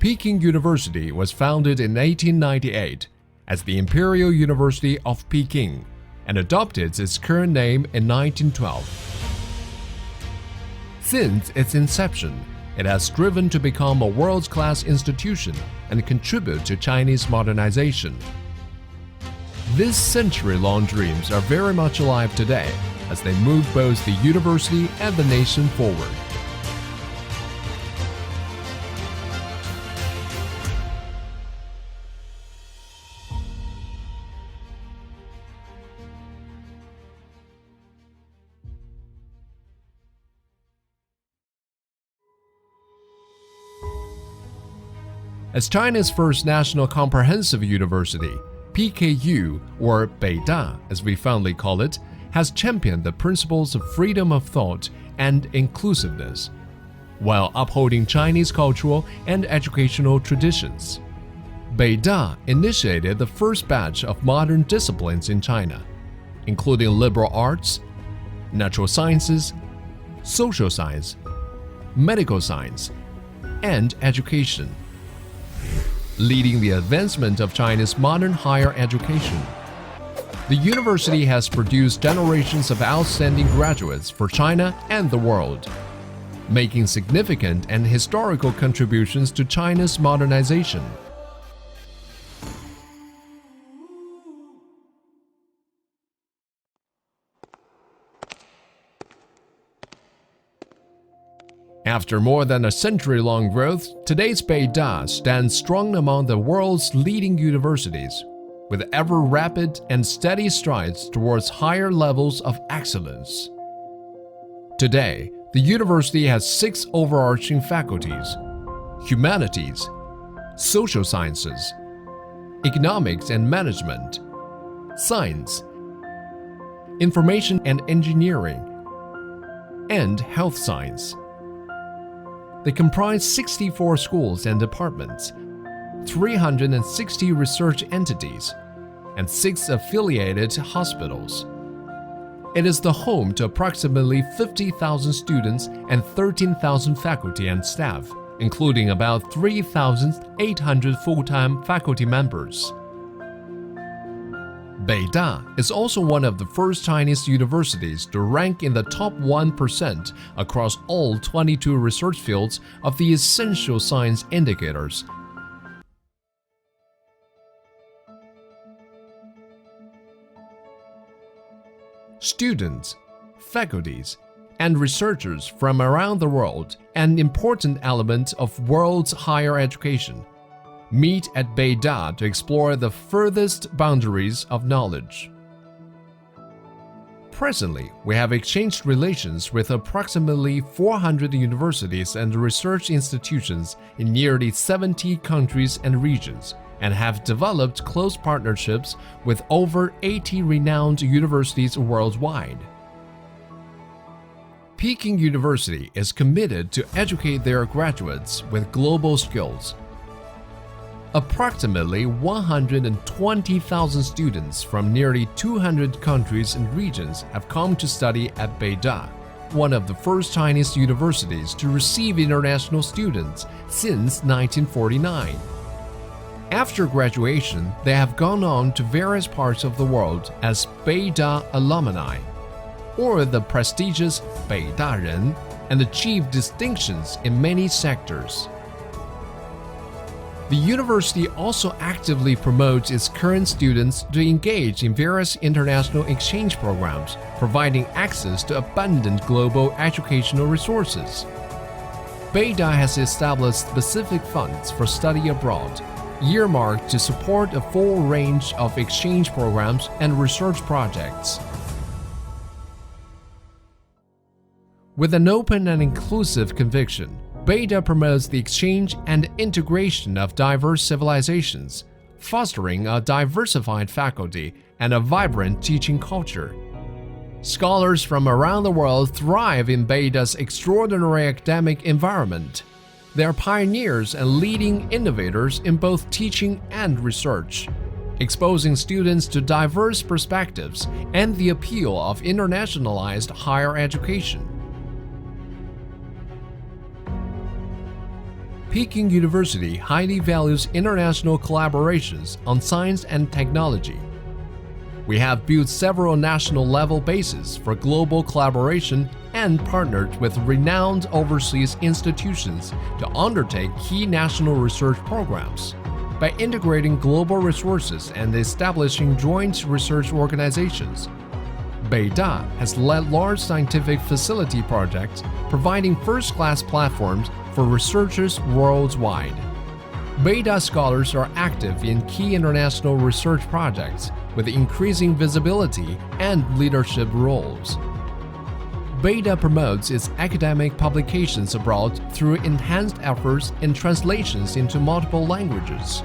Peking University was founded in 1898 as the Imperial University of Peking and adopted its current name in 1912. Since its inception, it has striven to become a world-class institution and contribute to Chinese modernization. These century-long dreams are very much alive today as they move both the university and the nation forward. As China's first national comprehensive university, PKU, or Beida as we fondly call it, has championed the principles of freedom of thought and inclusiveness, while upholding Chinese cultural and educational traditions. Beida initiated the first batch of modern disciplines in China, including liberal arts, natural sciences, social science, medical science, and education, leading the advancement of China's modern higher education. The university has produced generations of outstanding graduates for China and the world, making significant and historical contributions to China's modernization. After more than a century-long growth, today's Beida stands strong among the world's leading universities, with ever rapid and steady strides towards higher levels of excellence. Today, the university has 6 overarching faculties: humanities, social sciences, economics and management, science, information and engineering, and health science. They comprise 64 schools and departments, 360 research entities, and 6 affiliated hospitals. It is the home to approximately 50,000 students and 13,000 faculty and staff, including about 3,800 full-time faculty members. Beida is also one of the first Chinese universities to rank in the top 1% across all 22 research fields of the essential science indicators. Students, faculties, and researchers from around the world, an important element of world's higher education, meet at Beida to explore the furthest boundaries of knowledge. Presently, we have exchanged relations with approximately 400 universities and research institutions in nearly 70 countries and regions, and have developed close partnerships with over 80 renowned universities worldwide. Peking University is committed to educate their graduates with global skills. Approximately 120,000 students from nearly 200 countries and regions have come to study at Beida, one of the first Chinese universities to receive international students since 1949. After graduation, they have gone on to various parts of the world as Beida alumni, or the prestigious Beida Ren, and achieved distinctions in many sectors. The university also actively promotes its current students to engage in various international exchange programs, providing access to abundant global educational resources. Beida has established specific funds for study abroad, earmarked to support a full range of exchange programs and research projects. With an open and inclusive conviction, Beida promotes the exchange and integration of diverse civilizations, fostering a diversified faculty and a vibrant teaching culture. Scholars from around the world thrive in Beida's extraordinary academic environment. They are pioneers and leading innovators in both teaching and research, exposing students to diverse perspectives and the appeal of internationalized higher education. Peking University highly values international collaborations on science and technology. We have built several national-level bases for global collaboration and partnered with renowned overseas institutions to undertake key national research programs. By integrating global resources and establishing joint research organizations, Beida has led large scientific facility projects, providing first-class platforms for researchers worldwide. Beida scholars are active in key international research projects with increasing visibility and leadership roles. Beida promotes its academic publications abroad through enhanced efforts in translations into multiple languages.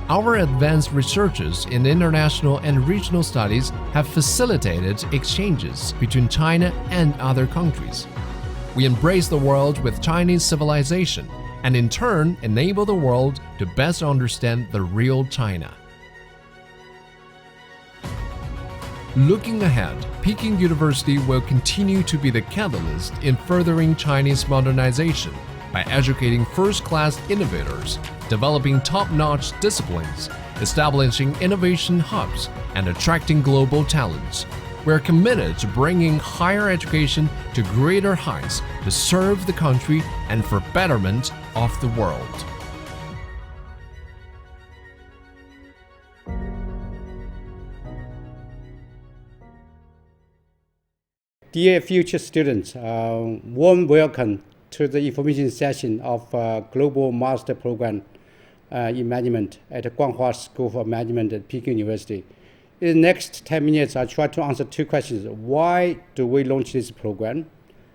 Our advanced researchers in international and regional studies have facilitated exchanges between China and other countries. We embrace the world with Chinese civilization and in turn enable the world to best understand the real China. Looking ahead, Peking University will continue to be the catalyst in furthering Chinese modernization by educating first-class innovators, developing top-notch disciplines, establishing innovation hubs, and attracting global talents. We're committed to bringing higher education to greater heights to serve the country and for betterment of the world. Dear future students, warm welcome to the information session of Global Master Program in Management at the Guanghua School of Management at Peking University. In the next 10 minutes, I'll try to answer two questions. Why do we launch this program?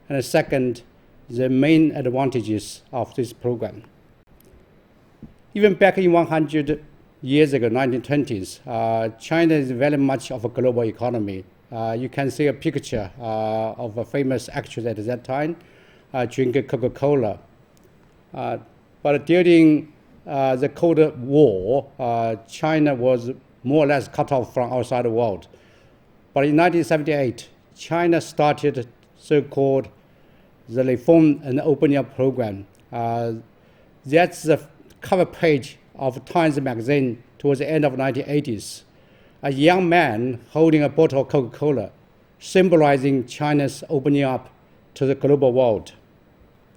And the second, the main advantages of this program. Even back in 100 years ago, 1920s, China is very much of a global economy. You can see a picture of a famous actress at that time drinking Coca-Cola. But during the Cold War, China was more or less cut off from outside the world. But in 1978, China started so-called the Reform and Opening Up Program. That's the cover page of Times magazine towards the end of the 1980s. A young man holding a bottle of Coca-Cola, symbolizing China's opening up to the global world.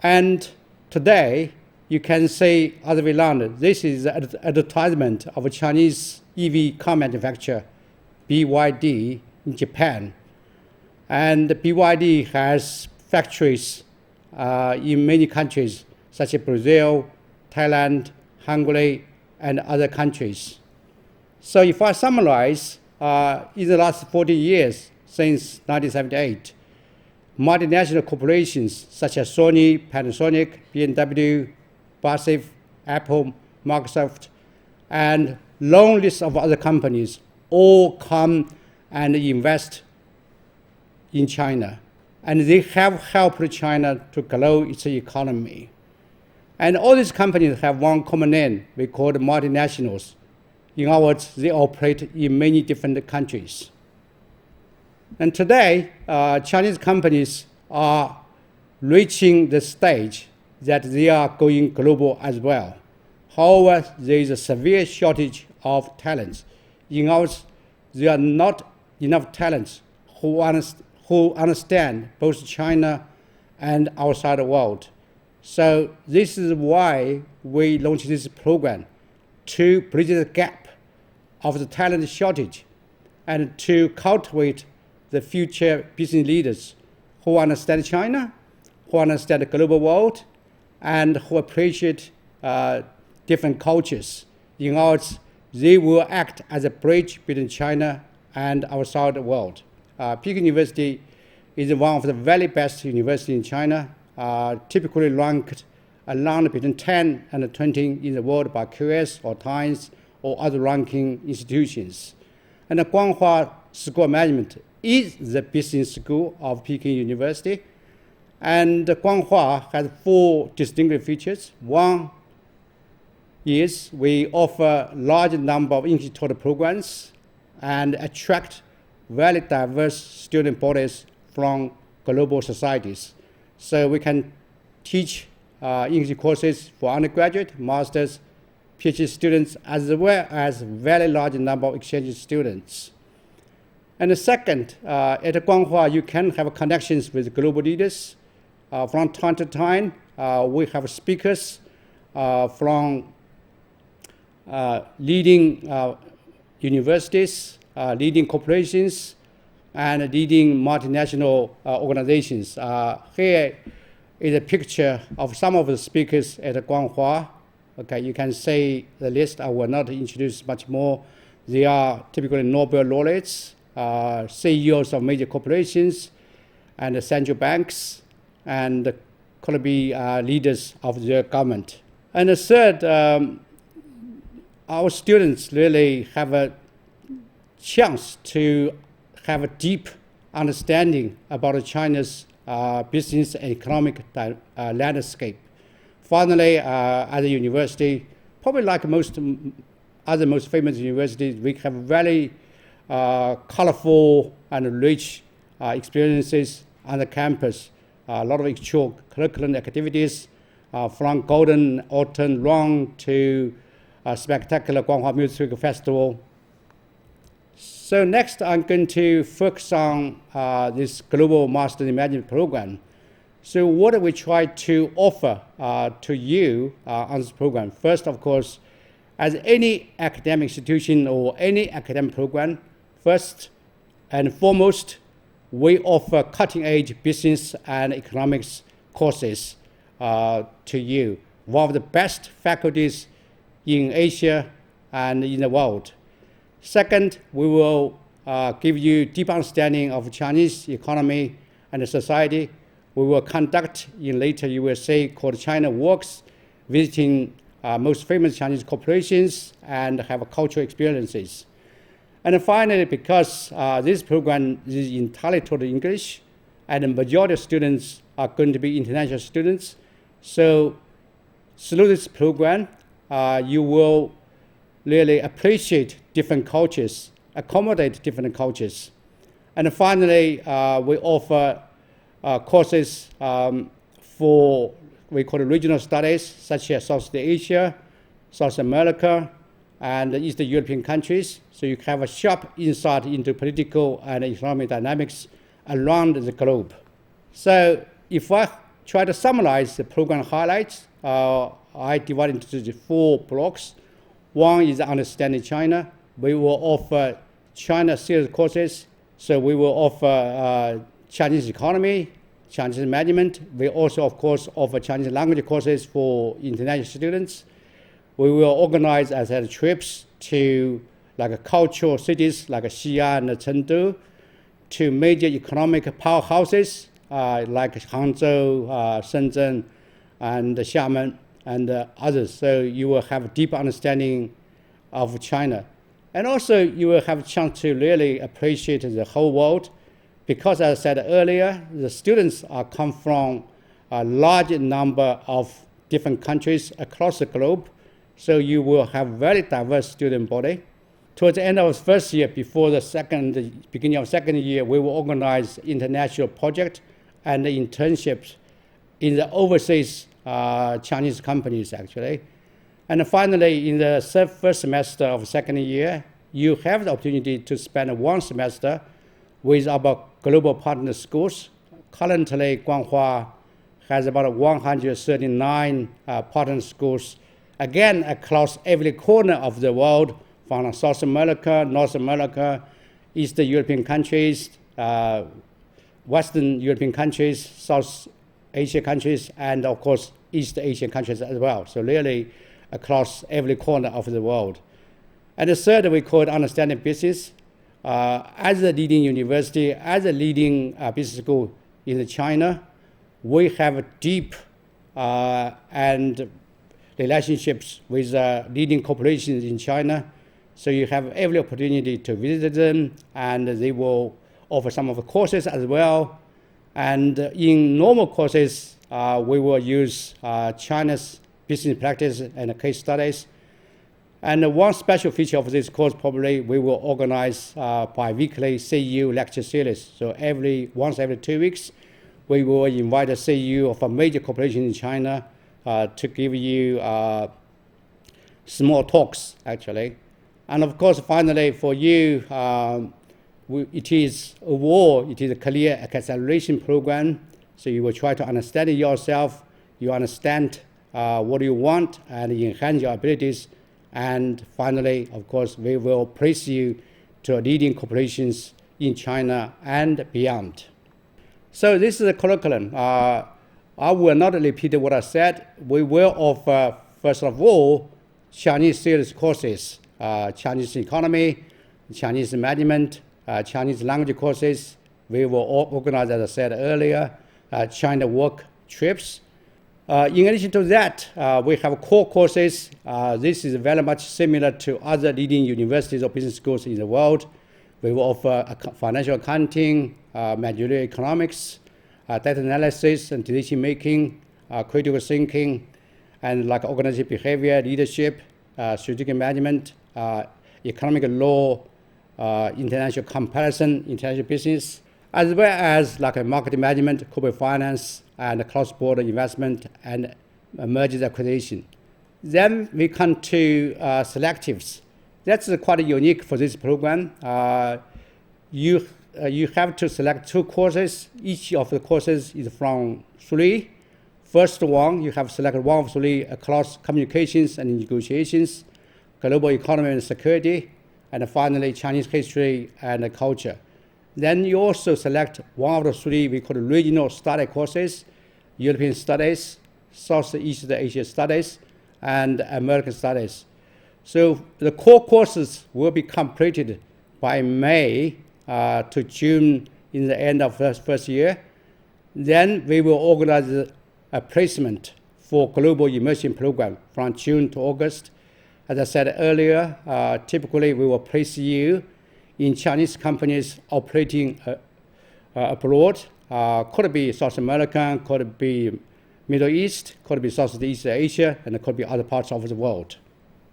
And today, you can say other way around, this is an advertisement of a Chinese EV car manufacturer, BYD, in Japan. And BYD has factories in many countries, such as Brazil, Thailand, Hungary, and other countries. So if I summarize, in the last 40 years, since 1978, multinational corporations such as Sony, Panasonic, BMW, BASF, Apple, Microsoft, and long list of other companies all come and invest in China. And they have helped China to grow its economy. And all these companies have one common name. We call them multinationals. In other words, they operate in many different countries. And today, Chinese companies are reaching the stage that they are going global as well. However, there is a severe shortage of talents. In other words, there are not enough talents who understand both China and outside the world. So this is why we launched this program, to bridge the gap of the talent shortage and to cultivate the future business leaders who understand China, who understand the global world, and who appreciate different cultures. In other words, they will act as a bridge between China and outside the world. Peking University is one of the very best universities in China, typically ranked around between 10 and 20 in the world by QS or Times or other ranking institutions. And the Guanghua School of Management is the business school of Peking University. And Guanghua has 4 distinguished features. One is we offer a large number of institute programs and attract very diverse student bodies from global societies. So we can teach English courses for undergraduate, master's, PhD students, as well as a very large number of exchange students. And the second, at Guanghua, you can have connections with global leaders. From time to time, we have speakers from leading universities, leading corporations, and leading multinational organizations. Here is a picture of some of the speakers at Guanghua. Okay, you can see the list. I will not introduce much more. They are typically Nobel laureates, CEOs of major corporations, and central banks, and could be leaders of the government. And the third, our students really have a chance to have a deep understanding about China's business and economic landscape. Finally, at the university, probably like most other most famous universities, we have very colorful and rich experiences on the campus. A lot of extracurricular activities, from Golden Autumn Run to spectacular Guanghua Music Festival. So next, I'm going to focus on this Global Master in Management program. So what do we try to offer to you on this program? First, of course, as any academic institution or any academic program, first and foremost, we offer cutting-edge business and economics courses to you. One of the best faculties in Asia and in the world. Second, we will give you deep understanding of Chinese economy and society. We will conduct, in later you will see, called China Walks, visiting most famous Chinese corporations and have cultural experiences. And finally, because this program is entirely taught in English, and the majority of students are going to be international students, so through this program, you will really appreciate different cultures, accommodate different cultures. And finally, we offer courses for, we call it regional studies, such as South Asia, South America, and Eastern European countries. So you have a sharp insight into political and economic dynamics around the globe. So if I try to summarize the program highlights, I divide into 4 blocks. One is understanding China. We will offer China series courses. So we will offer Chinese economy, Chinese management. We also, of course, offer Chinese language courses for international students. We will organize, as I said, trips to like cultural cities like Xi'an and Chengdu, to major economic powerhouses like Hangzhou, Shenzhen, and Xiamen, and others. So you will have a deep understanding of China. And also you will have a chance to really appreciate the whole world, because as I said earlier, the students come from a large number of different countries across the globe. So you will have very diverse student body. Towards the end of the first year, before the beginning of second year, we will organize international project and internships in the overseas Chinese companies, actually. And finally, in the first semester of second year, you have the opportunity to spend 1 semester with our global partner schools. Currently, Guanghua has about 139 partner schools, again, across every corner of the world, from South America, North America, Eastern European countries, Western European countries, South Asia countries, and of course, East Asian countries as well. So really across every corner of the world. And the third, we call it understanding business. As a leading university, as a leading business school in China, we have deep and relationships with leading corporations in China. So you have every opportunity to visit them, and they will offer some of the courses as well. And in normal courses, we will use China's business practice and case studies. And one special feature of this course, probably, we will organize bi-weekly CEU lecture series. So once every 2 weeks, we will invite a CEU of a major corporation in China to give you small talks, actually. And of course, finally, for you, it is a career acceleration program. So you will try to understand it yourself. You understand what you want and you enhance your abilities. And finally, of course, we will place you to leading corporations in China and beyond. So this is the curriculum. I will not repeat what I said. We will offer, first of all, Chinese series courses, Chinese economy, Chinese management, Chinese language courses. We will organize, as I said earlier, China work trips. In addition to that, we have core courses. This is very much similar to other leading universities or business schools in the world. We will offer financial accounting, managerial economics, data analysis and decision making, critical thinking, and like organizational behavior, leadership, strategic management, economic law, international comparison, international business, as well as like a marketing management, corporate finance, and cross-border investment and mergers acquisition. Then we come to selectives. That's quite unique for this program. You have to select 2 courses. Each of the courses is from 3. First one, you have selected one of 3 across communications and negotiations, global economy and security, and finally Chinese history and culture. Then you also select one of the 3 we call regional study courses: European studies, Southeast Asia studies, and American studies. So the core courses will be completed by May to June in the end of first year. Then we will organize a placement for global immersion program from June to August. As I said earlier, typically we will place you in Chinese companies operating abroad. Could be South America, could be Middle East, could be Southeast Asia, and it could be other parts of the world.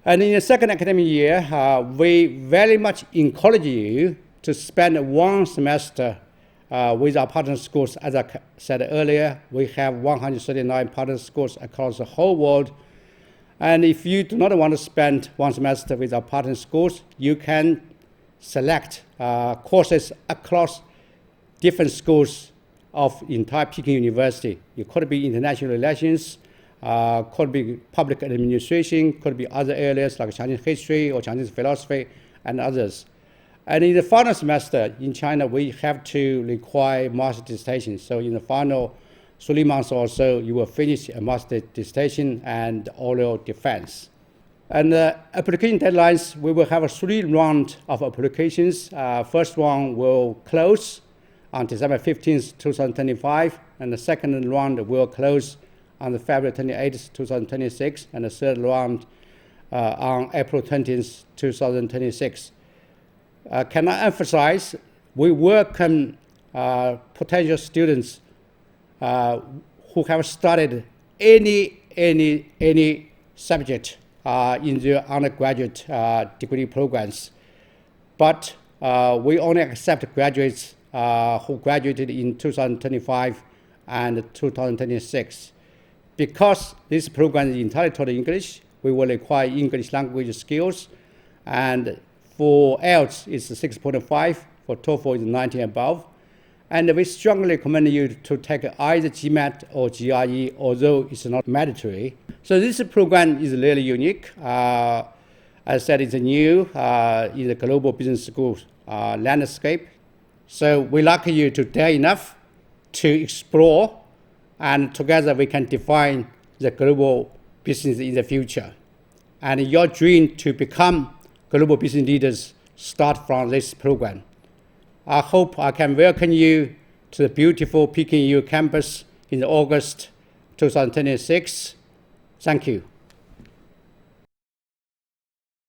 And in the second academic year, we very much encourage you to spend 1 semester with our partner schools. As I said earlier, we have 139 partner schools across the whole world. And if you do not want to spend 1 semester with our partner schools, you can select courses across different schools of entire Peking University. It could be international relations, could be public administration, could be other areas like Chinese history or Chinese philosophy and others. And in the final semester in China, we have to require master dissertation. So in the final 3 months or so, you will finish a master dissertation and oral defense. And application deadlines, we will have 3 rounds of applications. First one will close on December 15th, 2025, and the second round will close on February 28th, 2026, and the third round on April 20th, 2026. Can I emphasize, we welcome potential students who have studied any subject in their undergraduate degree programs. But we only accept graduates who graduated in 2025 and 2026. Because this program is entirely taught in English, we will require English language skills, and for IELTS it's 6.5, for TOEFL is 90 above. And we strongly recommend you to take either GMAT or GRE, although it's not mandatory. So this program is really unique. As I said, it's new in the global business school landscape. So we like you to dare enough to explore, and together we can define the global business in the future. And your dream to become global business leaders start from this program. I hope I can welcome you to the beautiful PKU campus in August 2026. Thank you.